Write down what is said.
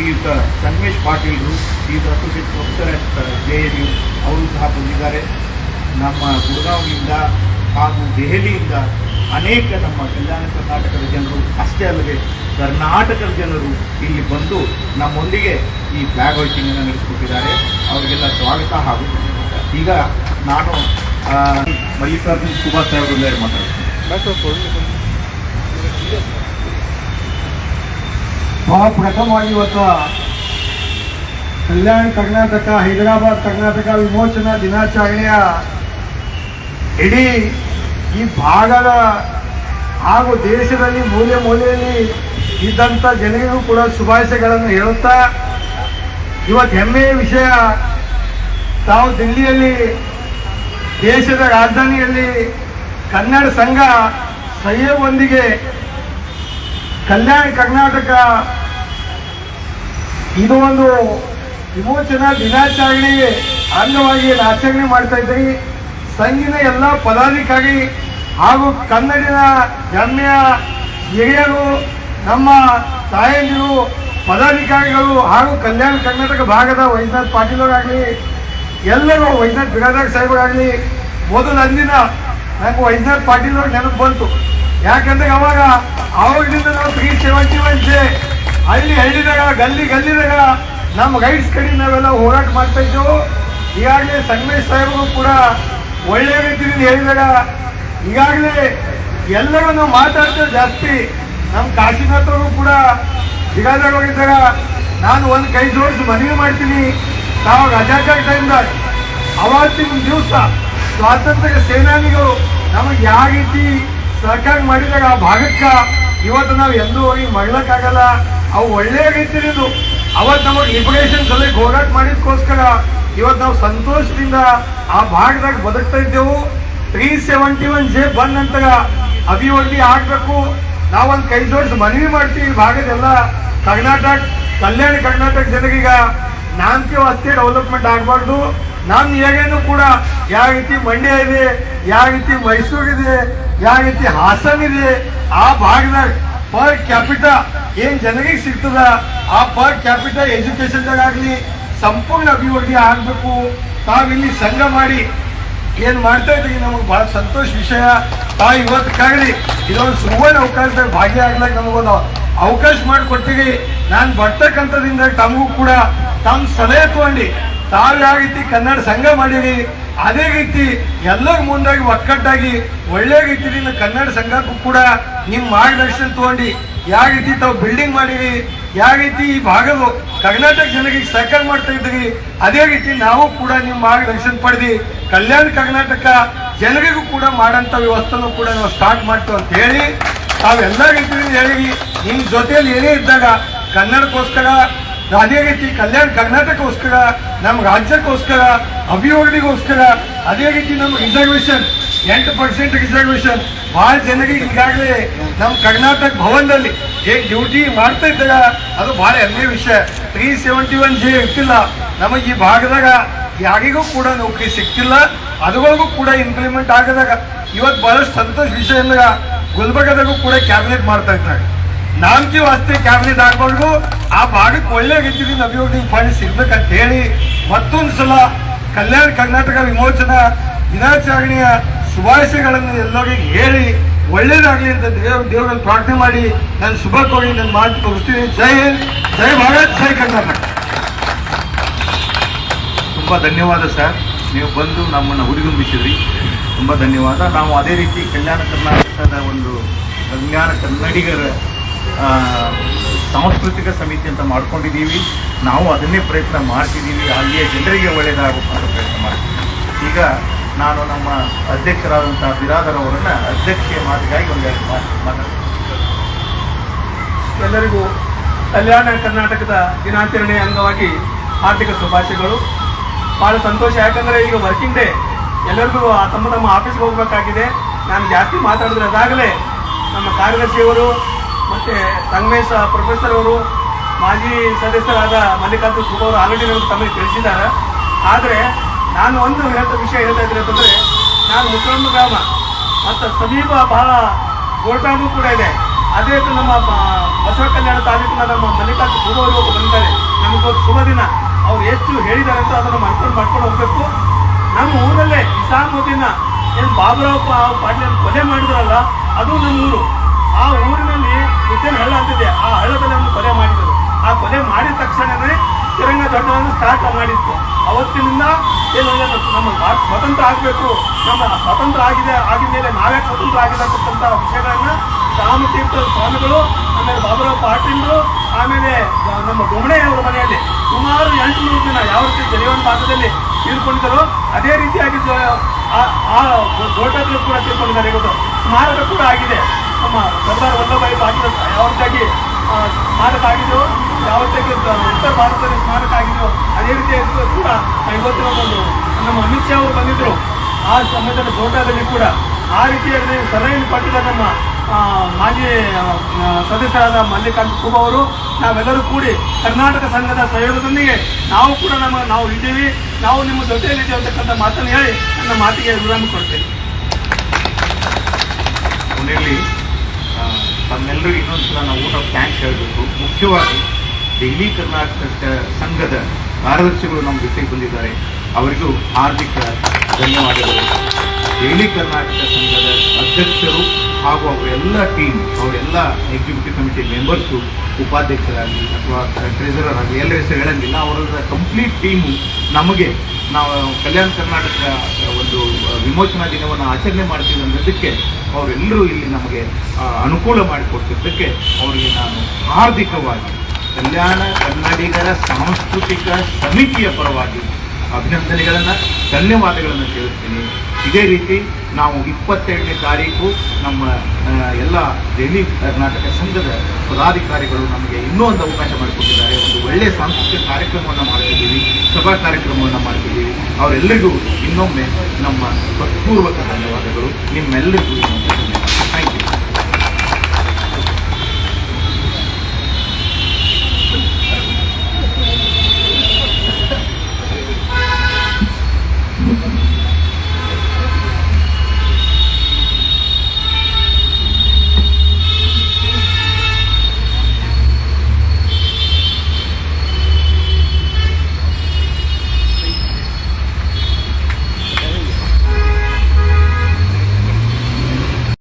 ಶ್ರೀಯುತ ಸಂಗಮೇಶ್ ಪಾಟೀಲ್ರು, ಶ್ರೀಯುತ associate professor at JNU ಅವರು ಸಹ ಬಂದಿದ್ದಾರೆ. ನಮ್ಮ ಗುಡ್ಗಾಂವ್ನಿಂದ ಹಾಗೂ ದೆಹಲಿಯಿಂದ ಅನೇಕ ನಮ್ಮ ಕಲ್ಯಾಣ ಕರ್ನಾಟಕದ ಜನರು ಅಷ್ಟೇ ಅಲ್ಲದೆ ಕರ್ನಾಟಕದ ಜನರು ಇಲ್ಲಿ ಬಂದು ನಮ್ಮೊಂದಿಗೆ ಈ ಫ್ಲಾಗ್ ಹೋಯ್ಟಿಂಗನ್ನು ನಡೆಸಿಕೊಟ್ಟಿದ್ದಾರೆ. ಅವರಿಗೆಲ್ಲ ಸ್ವಾಗತ. ಹಾಗೂ ಈಗ ನಾನು ಮಲ್ಲಿಕಾರ್ಜುನ್ ಸುಭಾಷ್ ಸಾಹೇಬ್ರಲ್ಲೇ ಮಾತಾಡ್ತೀನಿ. ಪ್ರಥಮವಾಗಿ ಇವತ್ತು ಕಲ್ಯಾಣ ಕರ್ನಾಟಕ ಹೈದರಾಬಾದ್ ಕರ್ನಾಟಕ ವಿಮೋಚನಾ ದಿನಾಚರಣೆಯ ಇಡೀ ಈ ಭಾಗದ ಹಾಗೂ ದೇಶದಲ್ಲಿ ಮೂಲೆ ಮೂಲೆಯಲ್ಲಿ ಇದ್ದಂಥ ಜನರಿಗೂ ಕೂಡ ಶುಭಾಶಯಗಳನ್ನು ಹೇಳುತ್ತಾ, ಇವತ್ತು ಹೆಮ್ಮೆಯ ವಿಷಯ, ತಾವು ದಿಲ್ಲಿಯಲ್ಲಿ ದೇಶದ ರಾಜಧಾನಿಯಲ್ಲಿ ಕನ್ನಡ ಸಂಘ ಸಹಯೋಗದೊಂದಿಗೆ ಕಲ್ಯಾಣ ಕರ್ನಾಟಕ ಇದು ಒಂದು ವಿಮೋಚನಾ ದಿನಾಚರಣೆಗೆ ಅಂಗವಾಗಿ ಆಚರಣೆ ಮಾಡ್ತಾ ಇದ್ದೀವಿ. ಸಂಘಿನ ಎಲ್ಲ ಪದಾಧಿಕಾರಿ ಹಾಗೂ ಕನ್ನಡಿನ ಹೆಮ್ಮೆಯ ಹಿರಿಯರು, ನಮ್ಮ ತಾಯಂದಿರು, ಪದಾಧಿಕಾರಿಗಳು ಹಾಗೂ ಕಲ್ಯಾಣ ಕರ್ನಾಟಕ ಭಾಗದ ವೈದ್ಯನಾಥ್ ಪಾಟೀಲ್ ಅವರಾಗಲಿ, ಎಲ್ಲರೂ ವೈದ್ಯನಾಥ್ ಬಿರಾದಾರ್ ಸಾಹೇಬರಾಗಲಿ, ಮೊದಲು ಅಂದಿನ ನಂಗೆ ವೈದ್ಯನಾಥ್ ಪಾಟೀಲ್ ಅವ್ರು ನೆನಪು ಬಂತು. ಯಾಕಂದ್ರೆ ಅವಾಗಲಿಂದ ನಾವು 371 ಹಳ್ಳಿದಾಗ ಗಲ್ಲಿದಾಗ ನಮ್ಮ ರೈಟ್ಸ್ ಕಡೆ ನಾವೆಲ್ಲ ಹೋರಾಟ ಮಾಡ್ತಾ ಇದ್ದೆವು. ಈಗಾಗಲೇ ಸಂಗಮೇಶ್ ಸಾಹೇಬರು ಕೂಡ ಒಳ್ಳೆಯ ರೀತಿಯಿಂದ ಹೇಳಿದಾಗ ಈಗಾಗಲೇ ಎಲ್ಲರೂ ನಾವು ಮಾತಾಡ್ತೇವೆ ಜಾಸ್ತಿ. ನಮ್ಮ ಕಾಶಿನಾಥ್ ಅವರು ಕೂಡ ಬಿರಾದಾರ್ ಹೋಗಿದ್ದಾಗ ನಾನು ಒಂದು ಕೈ ಜೋಡಿಸಿ ಮನವಿ ಮಾಡ್ತೀನಿ, ತಾವು ರಜಾಕಾರ್ ಟೈಮ್ದಾಗ ಅವತ್ತಿನ ದಿವಸ ಸ್ವಾತಂತ್ರ್ಯ ಸೇನಾನಿಗಳು ನಮಗೆ ಯಾವ ರೀತಿ ಸಹಕಾರ ಮಾಡಿದಾಗ ಆ ಭಾಗಕ್ಕೆ ಇವತ್ತು ನಾವು ಎಂದೂ ಹೋಗಿ ಮಗಳಕ್ಕಾಗಲ್ಲ. ಅವು ಒಳ್ಳೆಯ ರೀತಿಯದು ಅವತ್ತು ನಮಗೆ ಲಿಬರೇಷನ್ ಸಲಹೆ ಹೋರಾಟ ಮಾಡಿದಕ್ಕೋಸ್ಕರ ಇವತ್ತು ನಾವು ಸಂತೋಷದಿಂದ ಆ ಭಾಗದಾಗ ಬದುಕ್ತಾ ಇದ್ದೆವು. 371 ಬಂದ ನಂತರ ಅಭಿವೃದ್ಧಿ ಆಗಬೇಕು. ನಾವೊಂದು ಕೈ ಜೋಡಿಸಿ ಮನವಿ ಮಾಡ್ತೀವಿ ಭಾಗದೆಲ್ಲ ಕಲ್ಯಾಣ ಕರ್ನಾಟಕ ಜನರಿಗೆ ನಾಮಕೀಯ ಅಷ್ಟೇ ಡೆವಲಪ್ಮೆಂಟ್ ಆಗಬಾರ್ದು. ನಮ್ಮ ಏನೇನು ಕೂಡ ಯಾವ ರೀತಿ ಮಂಡ್ಯ ಇದೆ, ಯಾವ ರೀತಿ ಮೈಸೂರಿದೆ, ಯಾವ ರೀತಿ ಹಾಸನ ಇದೆ, ಆ ಭಾಗದಾಗ ಪರ್ ಕ್ಯಾಪಿಟಲ್ ಏನ್ ಜನರಿಗೆ ಸಿಗ್ತದ ಆ ಪರ್ ಕ್ಯಾಪಿಟಲ್ ಎಜುಕೇಶನ್ದಾಗಲಿ ಸಂಪೂರ್ಣ ಅಭಿವೃದ್ಧಿ ಆಗಬೇಕು. ತಾವಿಲ್ಲಿ ಸಂಘ ಮಾಡಿ ಏನು ಮಾಡ್ತಾ ಇದ್ದೀವಿ ನಮಗೆ ಬಹಳ ಸಂತೋಷ ವಿಷಯ. ತಾವು ಇವತ್ತಕ್ಕಾಗಲಿ ಇದೊಂದು ಸುವರ್ಣ ಅವಕಾಶದಾಗ ಭಾಗಿಯಾಗ್ಲಕ್ಕೆ ನಮಗೊಂದು ಅವಕಾಶ ಮಾಡಿಕೊಡ್ತೀವಿ. ನಾನು ಬರ್ತಕ್ಕಂಥದ್ರಿಂದ ತಮಗೂ ಕೂಡ ತಮ್ಮ ಸಲಹೆ ತಗೊಂಡು ತಾವು ಯಾವ ರೀತಿ ಕನ್ನಡ ಸಂಘ ಮಾಡಿರಿ ಅದೇ ರೀತಿ ಎಲ್ಲರ ಮುಂದಾಗಿ ಒಕ್ಕಟ್ಟಾಗಿ ಒಳ್ಳೆ ರೀತಿಯಿಂದ ಕನ್ನಡ ಸಂಘಕ್ಕೂ ಕೂಡ ನಿಮ್ಮ ಮಾರ್ಗದರ್ಶನ ತಗೊಂಡು ಯಾವ ರೀತಿ ತಾವು ಬಿಲ್ಡಿಂಗ್ ಮಾಡಿರಿ, ಯಾವ ರೀತಿ ಈ ಭಾಗದ ಕರ್ನಾಟಕ ಜನರಿಗೆ ಸಹಕಾರ ಮಾಡ್ತಾ ಇದ್ದೀರಿ ಅದೇ ರೀತಿ ನಾವು ಕೂಡ ನಿಮ್ಮ ಮಾರ್ಗದರ್ಶನ ಪಡೆದು ಕಲ್ಯಾಣ ಕರ್ನಾಟಕ ಜನರಿಗೂ ಕೂಡ ಮಾಡೋಂಥ ವ್ಯವಸ್ಥೆನೂ ಕೂಡ ನಾವು ಸ್ಟಾರ್ಟ್ ಮಾಡ್ತೀವಿ ಅಂತ ಹೇಳಿ ತಾವೆಲ್ಲ ರೀತಿಯಿಂದ ಹೇಳಿ ನಿಮ್ಮ ಜೊತೆಯಲ್ಲಿ ಏನೇ ಇದ್ದಾಗ ಕನ್ನಡಕ್ಕೋಸ್ಕರ ಅದೇ ರೀತಿ ಕಲ್ಯಾಣ ಕರ್ನಾಟಕಕ್ಕೋಸ್ಕರ ನಮ್ಮ ರಾಜ್ಯಕ್ಕೋಸ್ಕರ ಅಭಿವೃದ್ಧಿಗೋಸ್ಕರ ಅದೇ ರೀತಿ ನಮ್ಮ ರಿಸರ್ವೇಷನ್ 8% ರಿಸರ್ವೇಷನ್ ಭಾಳ ಜನರಿಗೆ ಈಗಾಗಲೇ ನಮ್ಮ ಕರ್ನಾಟಕ ಭವನದಲ್ಲಿ ಏನು ಡ್ಯೂಟಿ ಮಾಡ್ತಾ ಇದ್ದಾಗ ಅದು ಭಾಳ ಹೆಮ್ಮೆಯ ವಿಷಯ. 371 ಇರ್ತಿಲ್ಲ ನಮಗೆ ಈ ಭಾಗದಾಗ ಯಾರಿಗೂ ಕೂಡ ನೌಕರಿ ಸಿಗ್ತಿಲ್ಲ. ಅದುಗಳಿಗೂ ಕೂಡ ಇಂಪ್ಲಿಮೆಂಟ್ ಆಗದಾಗ ಇವತ್ತು ಬಹಳಷ್ಟು ಸಂತೋಷ ವಿಷಯ ಅಂದಾಗ ಗುಲ್ಬರ್ಗದಾಗೂ ಕೂಡ ಕ್ಯಾಬಿನೆಟ್ ಮಾಡ್ತಾ ಇದ್ದಾರೆ. ನಾಮಕೀಯ ವಾಸ್ತೆ ಕ್ಯಾಬಿನೆಟ್ ಆಗಬಾರ್ದು, ಆ ಭಾಗಕ್ಕೆ ಒಳ್ಳೆ ರೀತಿಯಿಂದ ಅಭಿವೃದ್ಧಿ ಫಂಡ್ ಸಿಗ್ಬೇಕಂತ ಹೇಳಿ ಮತ್ತೊಂದು ಸಲ ಕಲ್ಯಾಣ ಕರ್ನಾಟಕ ವಿಮೋಚನಾ ದಿನಾಚರಣೆಯ ಶುಭಾಶಯಗಳನ್ನು ಎಲ್ಲರಿಗೂ ಹೇಳಿ ಒಳ್ಳೇದಾಗಲಿ ಅಂತ ದೇವರಲ್ಲಿ ಪ್ರಾರ್ಥನೆ ಮಾಡಿ ನಾನು ಶುಭ ಕೋರಿ ನನ್ನ ಮಾತು ತೋರಿಸ್ತೀನಿ. ಜೈ ಹಿಂದ್, ಜೈ ಭಾರತ್, ಜೈ ಕರ್ನಾಟಕ. ತುಂಬ ಧನ್ಯವಾದ ಸರ್, ನೀವು ಬಂದು ನಮ್ಮನ್ನು ಹುರಿದುಂಬಿಸಿದ್ರಿ, ತುಂಬ ಧನ್ಯವಾದ. ನಾವು ಅದೇ ರೀತಿ ಕಲ್ಯಾಣ ಕರ್ನಾಟಕದ ಒಂದು ಕನ್ನಡಿಗರ ಸಾಂಸ್ಕೃತಿಕ ಸಮಿತಿ ಅಂತ ಮಾಡ್ಕೊಂಡಿದ್ದೀವಿ. ನಾವು ಅದನ್ನೇ ಪ್ರಯತ್ನ ಮಾಡ್ತಿದ್ದೀವಿ, ಅಲ್ಲಿಯ ಜನರಿಗೆ ಒಳ್ಳೆಯದಾಗುವಂಥ ಪ್ರಯತ್ನ ಮಾಡ್ತೀವಿ. ಈಗ ನಾನು ನಮ್ಮ ಅಧ್ಯಕ್ಷರಾದಂಥ ಬಿರಾದರ್ ಅವರನ್ನು ಅಧ್ಯಕ್ಷೀಯ ಮಾತಿಗಾಗಿ ಒಂದೆರಡು ಮಾತಾಡ್ತೀನಿ. ಎಲ್ಲರಿಗೂ ಕಲ್ಯಾಣ ಕರ್ನಾಟಕದ ದಿನಾಚರಣೆಯ ಅಂಗವಾಗಿ ಹಾರ್ದಿಕ ಶುಭಾಶಯಗಳು. ಭಾಳ ಸಂತೋಷ, ಯಾಕಂದರೆ ಈಗ ವರ್ಕಿಂಗ್ ಡೇ, ಎಲ್ಲರಿಗೂ ತಮ್ಮ ತಮ್ಮ ಆಫೀಸ್ಗೆ ಹೋಗಬೇಕಾಗಿದೆ. ನಾನು ಜಾಸ್ತಿ ಮಾತಾಡಿದ್ರೆ ಅದಾಗಲೇ ನಮ್ಮ ಕಾರ್ಯದರ್ಶಿಯವರು ಮತ್ತು ಸಂಗಮೇಶ್ ಪ್ರೊಫೆಸರ್ ಅವರು, ಮಾಜಿ ಸದಸ್ಯರಾದ ಮಲ್ಲಿಕಾರ್ಜುನ್ ಸುಬ್ಬ ಅವರು ಆಲ್ರೆಡಿ ನಮಗೆ ತಮಗೆ ತಿಳಿಸಿದ್ದಾರೆ. ಆದರೆ ನಾನು ಒಂದು ವಿಷಯ ಹೇಳ್ತಾ ಇದ್ದೀನಿ ಅಂತಂದರೆ, ನಾನು ಮುಸಳಂಬ ಗ್ರಾಮ ಮತ್ತು ಸಮೀಪ ಭಾಳ ಗೋಟಾನು ಕೂಡ ಇದೆ. ಅದೇ ರೀತಿ ನಮ್ಮ ಬಸವ ಕಲ್ಯಾಣ ತಾಲೂಕಿನ ನಮ್ಮ ಮಲ್ಲಿಕಾರ್ಜುನ ಖೂಬಾ ಅವರು ಬಂದಿದ್ದಾರೆ. ನಮಗೊಂದು ಶುಭ ದಿನ. ಅವ್ರು ಎಷ್ಟು ಹೇಳಿದ್ದಾರೆ ಅಂತ ಅದನ್ನು ಮಾಡ್ಕೊಂಡು ಹೋಗ್ಬೇಕು. ನಮ್ಮ ಊರಲ್ಲೇ ನಿಜಾಮುದ್ದೀನ ಏನು ಬಾಬುರಾವ್ ಪಾಟೀಲ್ ಕೊಲೆ ಮಾಡಿದ್ರಲ್ಲ, ಅದು ನಮ್ಮ ಊರು. ಆ ಊರಿನಲ್ಲಿ ಉದ್ಯಾನ ಹಳ್ಳ ಅಂತಿದೆ, ಆ ಹಳ್ಳದಲ್ಲಿ ಒಂದು ಕೊಲೆ ಮಾಡಿದರು. ಆ ಕೊಲೆ ಮಾಡಿದ ತಕ್ಷಣವೇ ತಿರಂಗ ದೊಡ್ಡವನ್ನು ಸ್ಟಾರ್ಟ್ ಮಾಡಿತ್ತು. ಅವತ್ತಿನಿಂದ ಏನು ನಮ್ಮ ಸ್ವತಂತ್ರ ಆಗಬೇಕು, ನಮ್ಮ ಸ್ವತಂತ್ರ ಆಗಿದ ಮೇಲೆ ನಾವೇ ಸ್ವತಂತ್ರ ಆಗಿದೆ ಅಂತಕ್ಕಂಥ ವಿಷಯಗಳನ್ನ ರಾಮತೀರ್ಥ ಸ್ವಾಮಿಗಳು, ಆಮೇಲೆ ಬಾಬುರಾವ್ ಪಾಟೀಲ್ರು, ಆಮೇಲೆ ನಮ್ಮ ಗೋಮಣೆಯವರ ಮನೆಯಲ್ಲಿ ಸುಮಾರು 800 ಜನ ಯಾವ ರೀತಿ ಜಲಿಯನ್ ಭಾಗದಲ್ಲಿ ತೀರ್ಕೊಂಡಿದ್ದಾರೋ ಅದೇ ರೀತಿಯಾಗಿ ಆ ಗೋಟಗಳು ಕೂಡ ತೀರ್ಕೊಂಡಿದ್ದಾರೆ. ಇವತ್ತು ಸ್ಮಾರಕ ಕೂಡ ಆಗಿದೆ. ನಮ್ಮ ಸರ್ದಾರ್ ವಲ್ಲಭಭಾಯಿ ಪಾಟೀಲ್ ಯಾವ ರೀತಿಯಾಗಿ ಸ್ಮಾರಕ ಆಗಿದೆಯೋ, ಯಾವ ರೀತಿಯಾಗಿ ಉತ್ತರ ಭಾರತದಲ್ಲಿ ಸ್ಮಾರಕ ಆಗಿದೆಯೋ ಅದೇ ರೀತಿಯಾಗಿ ಕೂಡ ಇವತ್ತಿನ ಒಂದು ನಮ್ಮ ಅಮಿತ್ ಶಾ ಅವರು ಬಂದಿದ್ದರು ಆ ಸಮಯದಲ್ಲಿ ಗೋಟಾದಲ್ಲಿ ಕೂಡ ಆ ರೀತಿಯಾಗಿ ಸಲಹೆಯನ್ನು ಕೊಟ್ಟಿದ್ದ ನಮ್ಮ ಮಾಜಿ ಸದಸ್ಯರಾದ ಮಲ್ಲಿಕಾರ್ಜುನ ಖೂಬಾ ಅವರು, ನಾವೆಲ್ಲರೂ ಕೂಡಿ ಕರ್ನಾಟಕ ಸಂಘದ ಸಹಯೋಗದೊಂದಿಗೆ ನಾವು ಕೂಡ ನಾವು ಇದ್ದೀವಿ, ನಾವು ನಿಮ್ಮ ಜೊತೆಯಲ್ಲಿದ್ದೀವಿ ಅಂತಕ್ಕಂಥ ಮಾತನ್ನು ಹೇಳಿ ನನ್ನ ಮಾತಿಗೆ ವಿರಾಮ ಕೊಡ್ತೇನೆ. ಕೊನೆಯಲ್ಲಿ ತಮ್ಮೆಲ್ಲರಿಗೂ ಇನ್ನೊಂದ್ಸಲ ನಾವು ಊಟ ಥ್ಯಾಂಕ್ಸ್ ಹೇಳಬೇಕು. ಮುಖ್ಯವಾಗಿ ದೆಹಲಿ ಕರ್ನಾಟಕ ಸಂಘದ ಕಾರ್ಯದರ್ಶಿಗಳು ನಮ್ಮ ಜೊತೆಗೆ ಬಂದಿದ್ದಾರೆ, ಅವರಿಗೂ ಹಾರ್ದಿಕ ಧನ್ಯವಾದಗಳು. ದೆಹಲಿ ಕರ್ನಾಟಕ ಸಂಘದ ಅಧ್ಯಕ್ಷರು ಹಾಗೂ ಅವರೆಲ್ಲ ಟೀಮ್, ಅವರೆಲ್ಲ ಎಕ್ಸಿಕ್ಯೂಟಿವ್ ಕಮಿಟಿ ಮೆಂಬರ್ಸು, ಉಪಾಧ್ಯಕ್ಷರಾಗಲಿ ಅಥವಾ ಟ್ರೆಸರರ್ ಆಗಲಿ, ಎಲ್ಲ ಹೆಸರು ಹೇಳಂಗಿಲ್ಲ, ಅವರ ಕಂಪ್ಲೀಟ್ ಟೀಮು ನಮಗೆ ನಾವು ಕಲ್ಯಾಣ ಕರ್ನಾಟಕ ಒಂದು ವಿಮೋಚನಾ ದಿನವನ್ನು ಆಚರಣೆ ಮಾಡ್ತೀವಿ ಅನ್ನೋದಕ್ಕೆ ಅವರೆಲ್ಲರೂ ಇಲ್ಲಿ ನಮಗೆ ಅನುಕೂಲ ಮಾಡಿಕೊಟ್ಟಿದ್ದಕ್ಕೆ ಅವರಿಗೆ ನಾನು ಹಾರ್ದಿಕವಾಗಿ ಕಲ್ಯಾಣ ಕನ್ನಡಿಗರ ಸಾಂಸ್ಕೃತಿಕ ಸಮಿತಿಯ ಪರವಾಗಿ ಅಭಿನಂದನೆಗಳನ್ನು, ಧನ್ಯವಾದಗಳನ್ನು ತಿಳಿಸ್ತೀನಿ. ಇದೇ ರೀತಿ ನಾವು 22ನೇ ತಾರೀಕು ನಮ್ಮ ಎಲ್ಲ ದೆಹಲಿ ಕರ್ನಾಟಕ ಸಂಘದ ಪದಾಧಿಕಾರಿಗಳು ನಮಗೆ ಇನ್ನೂ ಒಂದು ಅವಕಾಶ ಮಾಡಿಕೊಟ್ಟಿದ್ದಾರೆ. ಒಂದು ಒಳ್ಳೆಯ ಸಾಂಸ್ಕೃತಿಕ ಕಾರ್ಯಕ್ರಮವನ್ನು ಮಾಡ್ತಿದ್ದೀವಿ, ಸಭಾ ಕಾರ್ಯಕ್ರಮವನ್ನು ಮಾಡ್ತಿದ್ದೀವಿ. ಅವರೆಲ್ಲರಿಗೂ ಇನ್ನೊಮ್ಮೆ ನಮ್ಮ ಹೃತ್ಪೂರ್ವಕ ಧನ್ಯವಾದಗಳು. ನಿಮ್ಮೆಲ್ಲರಿಗೂ